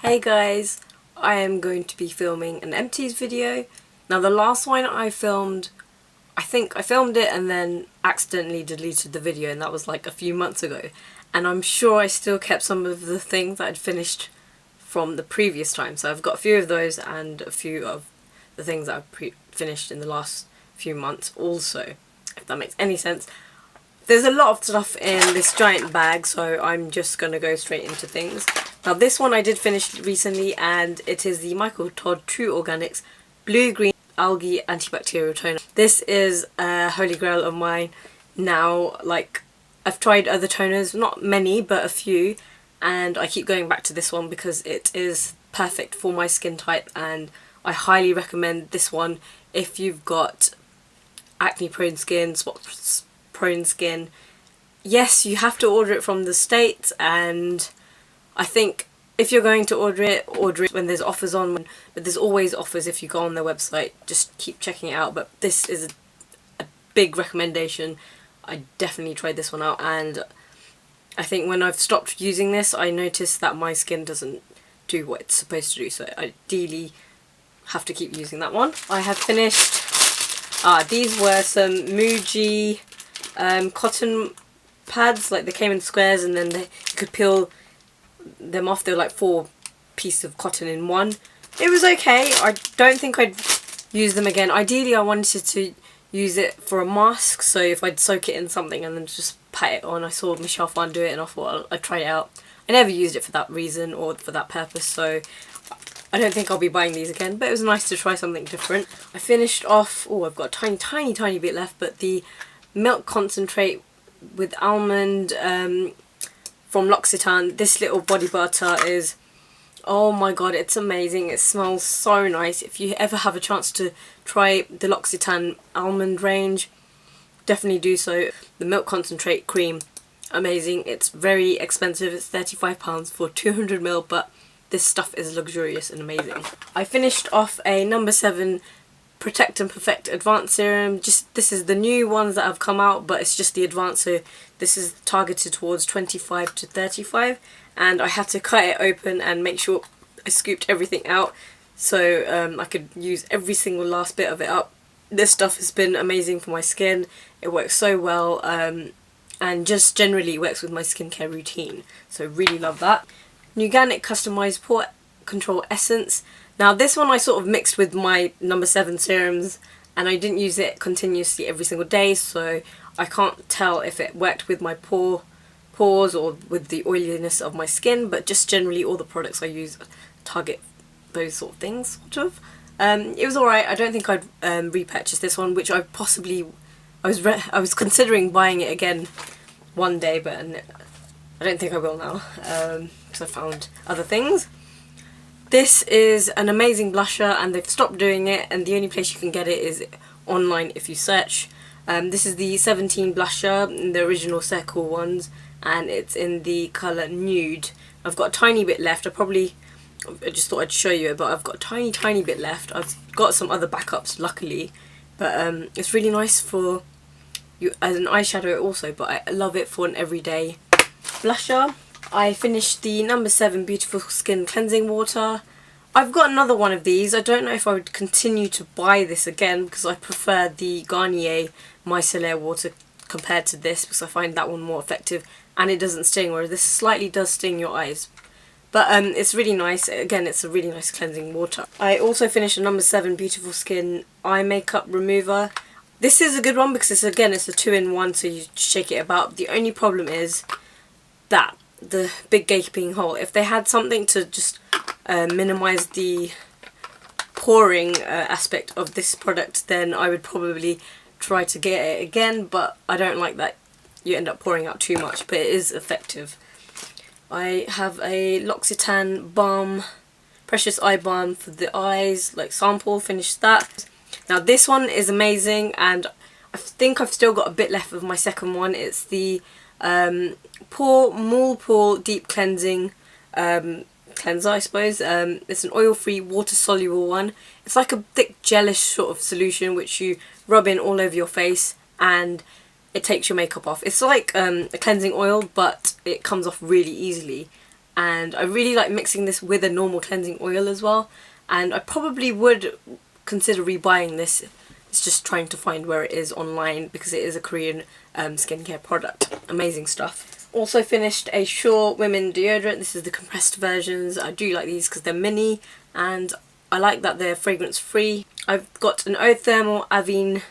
Hey guys, I am going to be filming an Empties video. Now the last one I filmed, I think I filmed it and then accidentally deleted the video, and that was like a few months ago. And I'm sure I still kept some of the things that I'd finished from the previous time. So I've got a few of those and a few of the things that I've finished in the last few months also, if that makes any sense. There's a lot of stuff in this giant bag, so I'm just going to go straight into things. Now this one I did finish recently, and it is the Michael Todd True Organics Blue Green Algae Antibacterial Toner. This is a holy grail of mine now. Like, I've tried other toners, not many but a few, and I keep going back to this one because it is perfect for my skin type, and I highly recommend this one if you've got acne prone skin, spot prone skin. Yes, you have to order it from the States, and I think if you're going to order it when there's offers on, but there's always offers if you go on their website. Just keep checking it out, but this is a big recommendation. I definitely tried this one out, and I think when I've stopped using this, I noticed that my skin doesn't do what it's supposed to do, so I ideally have to keep using that one. I have finished, these were some Muji cotton pads. Like, they came in squares and then you could peel them off. They were like 4 pieces of cotton in one. It was okay. I don't think I'd use them again. Ideally I wanted to use it for a mask, so if I'd soak it in something and then just pat it on. I saw Michelle Phan do it and I thought I'd try it out. I never used it for that reason or for that purpose, so I don't think I'll be buying these again, but it was nice to try something different. I finished off, I've got a tiny bit left, but the milk concentrate with almond from L'Occitane. This little body butter is, oh my god, it's amazing. It smells so nice. If you ever have a chance to try the L'Occitane almond range, definitely do so. The milk concentrate cream, amazing. It's very expensive. It's £35 for 200ml, but this stuff is luxurious and amazing. I finished off a No7 Protect and Perfect Advanced Serum. This is the new ones that have come out, but it's just the advanced, so this is targeted towards 25 to 35, and I had to cut it open and make sure I scooped everything out so I could use every single last bit of it up. This stuff has been amazing for my skin. It works so well, and just generally works with my skincare routine, so really love that. Organic Customized Pore Control Essence. Now this one I sort of mixed with my No7 serums, and I didn't use it continuously every single day, so I can't tell if it worked with my pores or with the oiliness of my skin, but just generally all the products I use target those sort of things, sort of. It was alright. I don't think I'd repurchase this one, which I was considering buying it again one day, but I don't think I will now, because I found other things. This is an amazing blusher, and they've stopped doing it, and the only place you can get it is online if you search. This is the 17 blusher, the original circle ones, and it's in the colour Nude. I've got a tiny bit left. I just thought I'd show you it, but I've got a tiny bit left. I've got some other backups, luckily, but it's really nice for you as an eyeshadow also, but I love it for an everyday blusher. I finished the No7 Beautiful Skin Cleansing Water. I've got another one of these. I don't know if I would continue to buy this again, because I prefer the Garnier Micellar Water compared to this, because I find that one more effective and it doesn't sting, whereas this slightly does sting your eyes. But it's really nice. Again, it's a really nice cleansing water. I also finished a No7 Beautiful Skin Eye Makeup Remover. This is a good one because it's a 2-in-1, so you shake it about. The only problem is that the big gaping hole. If they had something to just minimise the pouring aspect of this product, then I would probably try to get it again, but I don't like that you end up pouring out too much, but it is effective. I have a L'Occitane Balm, Precious Eye Balm for the eyes, like sample, finished that. Now this one is amazing, and I think I've still got a bit left of my second one. It's the Mole Pore Deep Cleansing cleanser, I suppose. It's an oil-free, water-soluble one. It's like a thick gelish sort of solution which you rub in all over your face, and it takes your makeup off. It's like a cleansing oil, but it comes off really easily, and I really like mixing this with a normal cleansing oil as well, and I probably would consider rebuying this. It's just trying to find where it is online because it is a Korean skincare product. Amazing stuff. Also finished a Sure Women deodorant. This is the compressed versions. I do like these because they're mini and I like that they're fragrance free. I've got an Eau Thermal Avene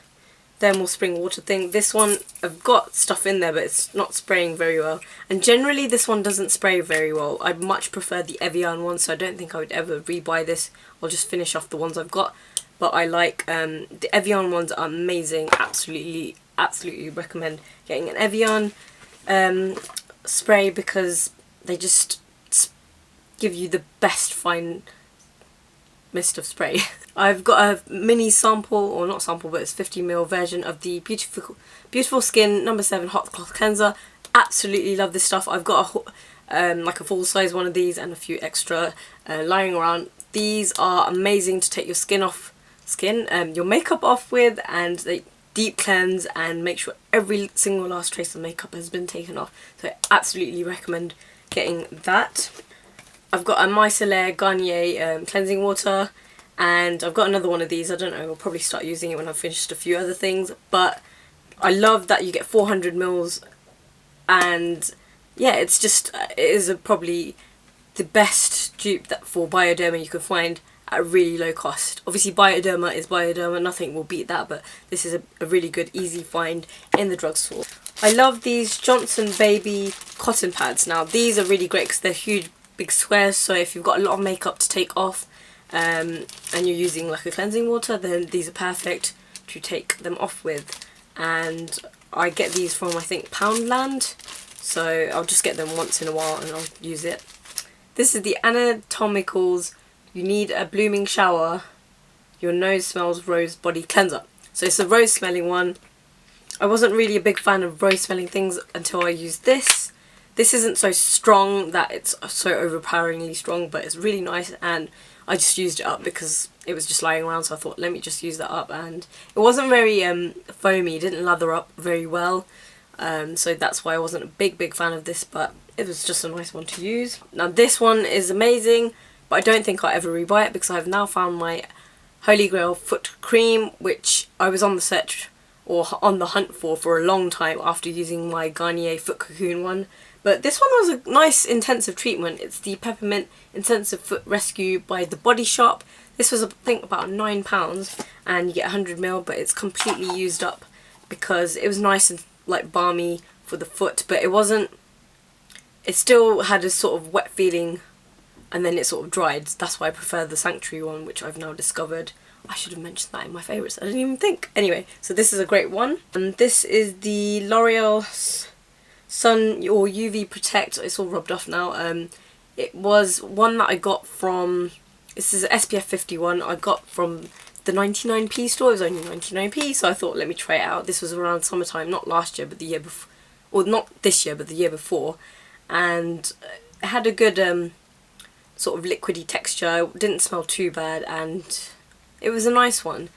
thermal spring water thing. This one, I've got stuff in there but it's not spraying very well, and generally this one doesn't spray very well. I much prefer the Evian one, so I don't think I would ever rebuy this. I'll just finish off the ones I've got, but I like the Evian ones are amazing. Absolutely recommend getting an Evian spray because they just give you the best fine mist of spray. I've got a mini sample, or not sample, but it's 50ml version of the Beautiful Skin No. 7 Hot Cloth Cleanser. Absolutely love this stuff. I've got like a full size one of these and a few extra lying around. These are amazing to take your makeup off with, and they deep cleanse and make sure every single last trace of makeup has been taken off. So I absolutely recommend getting that. I've got a Micellar Garnier cleansing water, and I've got another one of these. I don't know, I'll probably start using it when I've finished a few other things, but I love that you get 400 mils, and yeah, it's just, it is probably the best dupe for Bioderma you can find at a really low cost. Obviously Bioderma is Bioderma, nothing will beat that, but this is a really good, easy find in the drugstore. I love these Johnson Baby cotton pads. Now these are really great because they're huge, big squares, so if you've got a lot of makeup to take off and you're using like a cleansing water, then these are perfect to take them off with. And I get these from, I think, Poundland, so I'll just get them once in a while and I'll use it. This is the Anatomicals You Need a Blooming Shower Your Nose Smells Rose Body Cleanser. So it's a rose smelling one. I wasn't really a big fan of rose smelling things until I used this. This isn't so strong that it's so overpoweringly strong, but it's really nice, and I just used it up because it was just lying around, so I thought let me just use that up, and it wasn't very foamy, it didn't lather up very well, so that's why I wasn't a big fan of this, but it was just a nice one to use. Now this one is amazing, but I don't think I'll ever rebuy it because I've now found my Holy Grail foot cream, which I was on the search or on the hunt for a long time after using my Garnier Foot Cocoon one. But this one was a nice intensive treatment. It's the Peppermint Intensive Foot Rescue by The Body Shop. This was, I think, about £9, and you get 100ml, but it's completely used up because it was nice and like balmy for the foot, but it wasn't, it still had a sort of wet feeling and then it sort of dried. That's why I prefer the Santuary one, which I've now discovered. I should have mentioned that in my favourites, I didn't even think. Anyway, so this is a great one. And this is the L'Oreal Sun or UV Protect. It's all rubbed off now. It was one that I got from, this is SPF 51, I got from the 99p store. It was only 99p, so I thought let me try it out. This was around summertime, not last year but the year before, or not this year but the year before, and it had a good sort of liquidy texture. It didn't smell too bad and it was a nice one.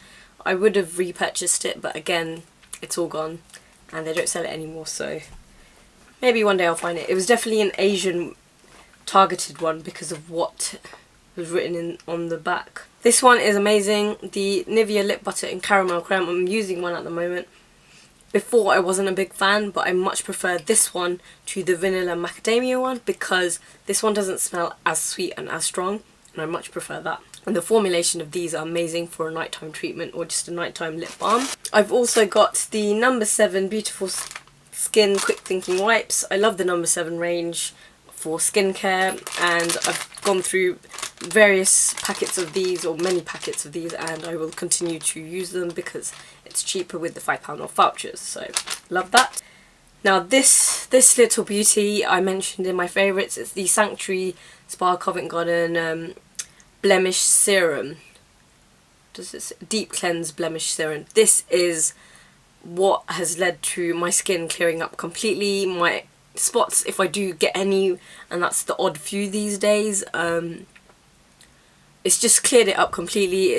I would have repurchased it, but again it's all gone and they don't sell it anymore, so maybe one day I'll find it. It was definitely an Asian targeted one because of what was written on the back. This one is amazing. The Nivea Lip Butter in Caramel Creme. I'm using one at the moment. Before I wasn't a big fan, but I much prefer this one to the Vanilla Macadamia one because this one doesn't smell as sweet and as strong, and I much prefer that. And the formulation of these are amazing for a nighttime treatment or just a nighttime lip balm. I've also got the No. 7 Beautiful Skin Quick Thinking Wipes. I love the No. 7 range for skincare, and I've gone through various packets of these, or many packets of these, and I will continue to use them because it's cheaper with the £5 off vouchers, so love that. Now this little beauty I mentioned in my favourites. It's the Sanctuary Spa Covent Garden Blemish Serum. Does this Deep Cleanse Blemish Serum? This is what has led to my skin clearing up completely. My spots, if I do get any, and that's the odd few these days, it's just cleared it up completely.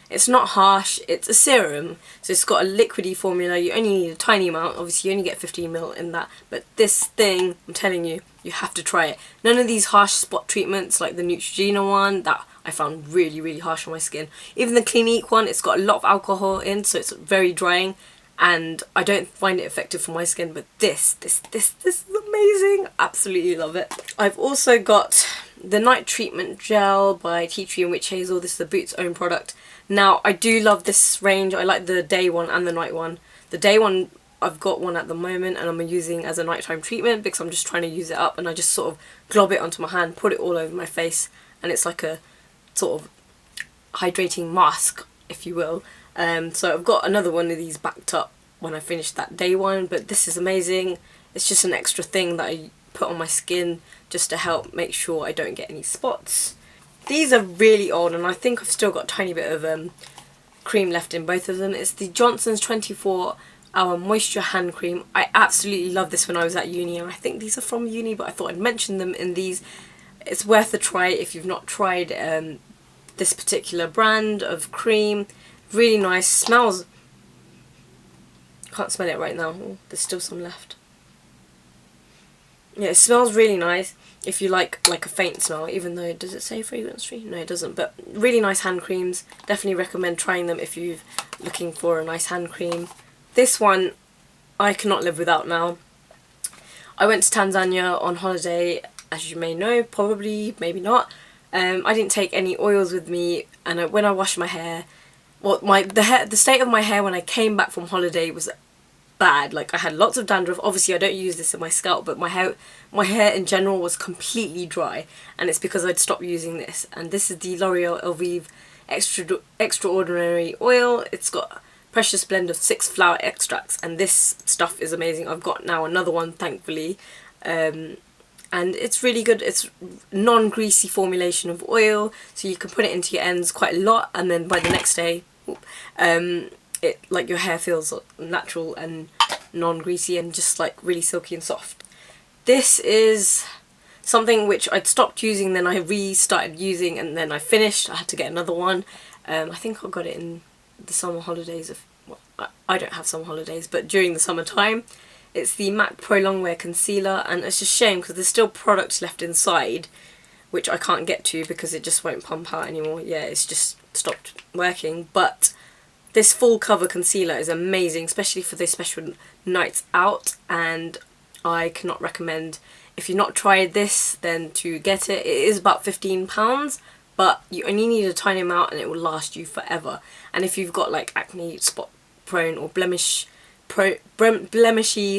It's not harsh, it's a serum, so it's got a liquidy formula. You only need a tiny amount, obviously you only get 15ml in that, but this thing, I'm telling you, You have to try it. None of these harsh spot treatments like the Neutrogena one that I found really, really harsh on my skin. Even the Clinique one, it's got a lot of alcohol in, so it's very drying, and I don't find it effective for my skin. But this is amazing. Absolutely love it. I've also got the Night Treatment Gel by Tea Tree and Witch Hazel. This is the Boots' own product. Now, I do love this range. I like the day one and the night one. The day one, I've got one at the moment and I'm using as a nighttime treatment because I'm just trying to use it up, and I just sort of glob it onto my hand, put it all over my face, and it's like a sort of hydrating mask, if you will. So I've got another one of these backed up when I finish that day one, but this is amazing. It's just an extra thing that I put on my skin just to help make sure I don't get any spots. These are really old and I think I've still got a tiny bit of cream left in both of them. It's the Johnson's 24-hour moisture hand cream. I absolutely love this when I was at uni, and I think these are from uni, but I thought I'd mention them in these. It's worth a try if you've not tried this particular brand of cream. Really nice. Smells... Can't smell it right now. Oh, there's still some left. Yeah, it smells really nice if you like a faint smell, even though, does it say fragrance free? No, it doesn't, but really nice hand creams. Definitely recommend trying them if you're looking for a nice hand cream. This one I cannot live without now. I went to Tanzania on holiday, as you may know, probably, maybe not. I didn't take any oils with me, and when I washed my hair, well, the state of my hair when I came back from holiday was bad. Like, I had lots of dandruff. Obviously I don't use this in my scalp, but my hair in general was completely dry, and it's because I'd stopped using this. And this is the L'Oreal Elvive Extraordinary Oil. It's got a precious blend of 6 flower extracts, and this stuff is amazing. I've got now another one, thankfully, and it's really good. It's non-greasy formulation of oil, so you can put it into your ends quite a lot, and then by the next day it, like, your hair feels natural and non-greasy and just like really silky and soft. This is something which I'd stopped using, then I restarted using, and then I finished. I had to get another one. I think I got it in the summer holidays. Well, I don't have summer holidays, but during the summertime. It's the MAC Pro Longwear Concealer, and it's just a shame because there's still products left inside which I can't get to because it just won't pump out anymore. Yeah, it's just stopped working. But this full cover concealer is amazing, especially for those special nights out, and I cannot recommend, if you've not tried this, then to get it. It is about £15, but you only need a tiny amount and it will last you forever. And if you've got like acne, spot prone or blemishy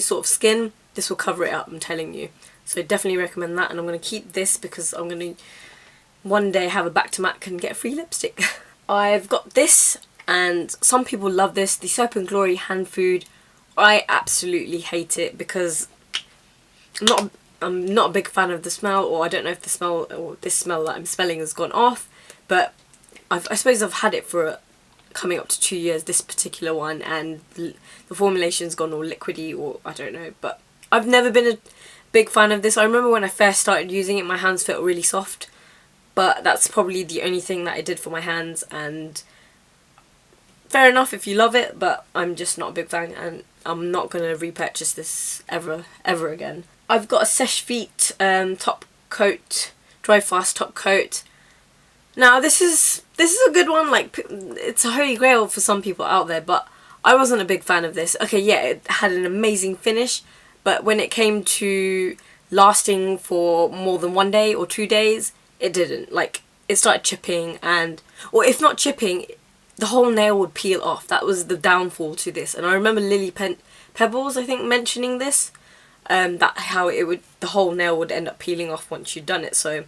sort of skin, this will cover it up, I'm telling you. So definitely recommend that, and I'm going to keep this because I'm going to one day have a back to MAC and get a free lipstick. I've got this, and some people love this, the Soap and Glory Hand Food. I absolutely hate it because I'm not a big fan of the smell, or I don't know if the smell, or this smell that I'm smelling has gone off, but I suppose I've had it for coming up to 2 years, this particular one, and the formulation's gone all liquidy, or I don't know, but I've never been a big fan of this. I remember when I first started using it, my hands felt really soft, but that's probably the only thing that I did for my hands, and fair enough if you love it, but I'm just not a big fan, and I'm not going to repurchase this ever again. I've got a Seche Vite top coat, dry fast top coat. Now this is a good one, like, it's a holy grail for some people out there, but I wasn't a big fan of this. Okay, yeah, it had an amazing finish, but when it came to lasting for more than 1 day or 2 days, it didn't. Like, it started chipping, and, or if not chipping, the whole nail would peel off. That was the downfall to this. And I remember Lily Pebbles, I think, mentioning this, that how it would, the whole nail would end up peeling off once you'd done it. So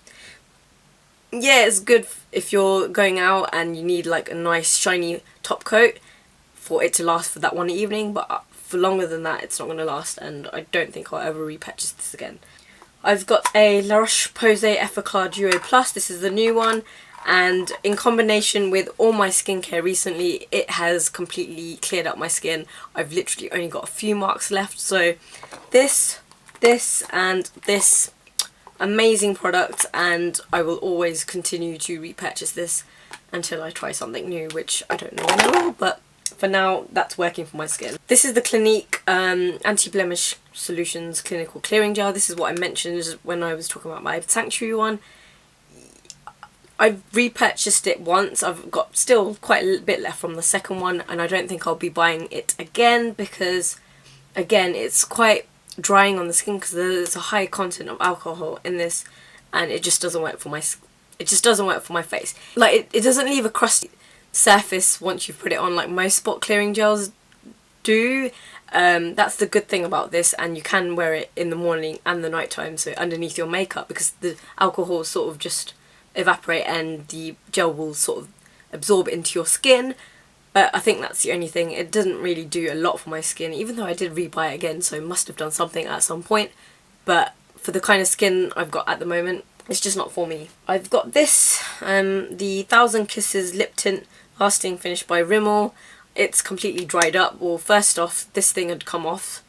yeah, it's good if you're going out and you need like a nice shiny top coat for it to last for that one evening, but for longer than that it's not going to last, and I don't think I'll ever repurchase this again. I've got a Rosch Posay Effaclar Duo Plus. This is the new one, and in combination with all my skincare recently, it has completely cleared up my skin. I've literally only got a few marks left, so this and this, amazing product, and I will always continue to repurchase this until I try something new, which I don't know when I will, but for now, that's working for my skin. This is the Clinique Anti-Blemish Solutions Clinical Clearing Gel. This is what I mentioned when I was talking about my Sanctuary one. I've repurchased it once. I've got still quite a bit left from the second one, and I don't think I'll be buying it again because, again, it's quite drying on the skin because there's a high content of alcohol in this, and it just doesn't work for my face. Like, it doesn't leave a crusty surface once you've put it on like most spot clearing gels do. That's the good thing about this, and you can wear it in the morning and the night time, so underneath your makeup, because the alcohol sort of just evaporate and the gel will sort of absorb into your skin. But I think that's the only thing. It doesn't really do a lot for my skin, even though I did rebuy it again, so it must have done something at some point. But for the kind of skin I've got at the moment, it's just not for me. I've got this, the 1000 Kisses Lip Tint Lasting Finish by Rimmel. It's completely dried up. Well, first off, this thing had come off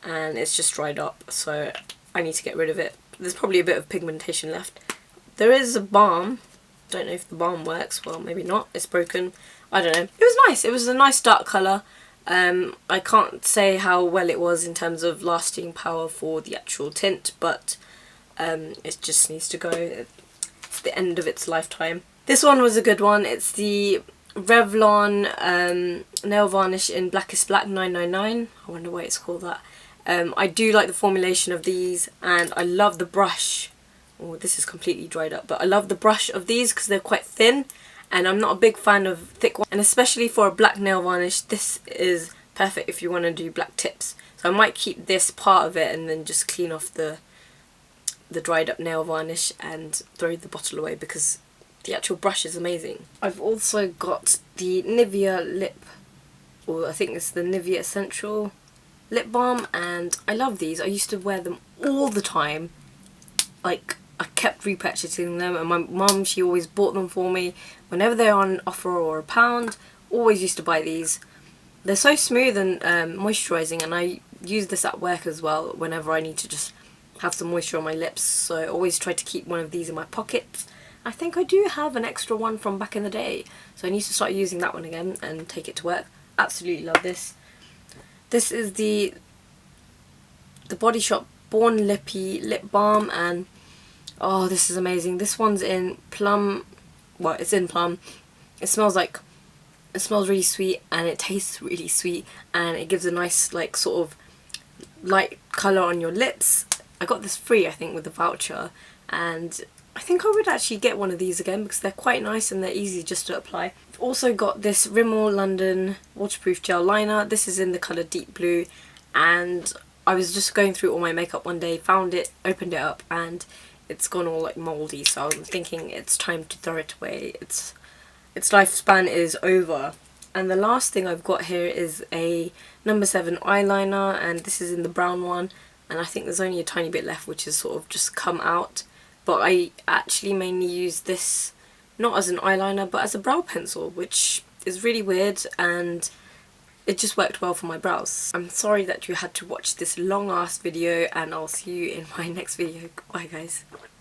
and it's just dried up, so I need to get rid of it. There's probably a bit of pigmentation left. There is a balm. Don't know if the balm works. Well, maybe not. It's broken. I don't know. It was nice. It was a nice dark colour. I can't say how well it was in terms of lasting power for the actual tint, but it just needs to go. It's the end of its lifetime. This one was a good one. It's the Revlon Nail Varnish in Blackest Black 999. I wonder why it's called that. I do like the formulation of these, and I love the brush. Oh, this is completely dried up, but I love the brush of these because they're quite thin, and I'm not a big fan of thick ones. And especially for a black nail varnish, this is perfect if you want to do black tips. So I might keep this part of it and then just clean off the dried up nail varnish and throw the bottle away, because the actual brush is amazing. I've also got the Nivea lip, or I think it's the Nivea Essential lip balm, and I love these. I used to wear them all the time. Like, I kept repurchasing them, and my mum, she always bought them for me whenever they're on offer or £1. Always used to buy these. They're so smooth and moisturising, and I use this at work as well whenever I need to just have some moisture on my lips, so I always try to keep one of these in my pocket. I think I do have an extra one from back in the day, so I need to start using that one again and take it to work. Absolutely love this. This is the Body Shop Born Lippy Lip Balm, and oh, this is amazing. This one's in plum. Well, it's in plum. It smells really sweet, and it tastes really sweet, and it gives a nice, like, sort of light colour on your lips. I got this free, I think, with the voucher, and I think I would actually get one of these again because they're quite nice and they're easy just to apply. I've also got this Rimmel London Waterproof Gel Liner. This is in the colour Deep Blue, and I was just going through all my makeup one day, found it, opened it up, and it's gone all like mouldy, so I'm thinking it's time to throw it away. Its lifespan is over. And the last thing I've got here is a No. 7 eyeliner, and this is in the brown one, and I think there's only a tiny bit left, which has sort of just come out. But I actually mainly use this not as an eyeliner but as a brow pencil, which is really weird, and it just worked well for my brows. I'm sorry that you had to watch this long ass video, and I'll see you in my next video. Bye guys.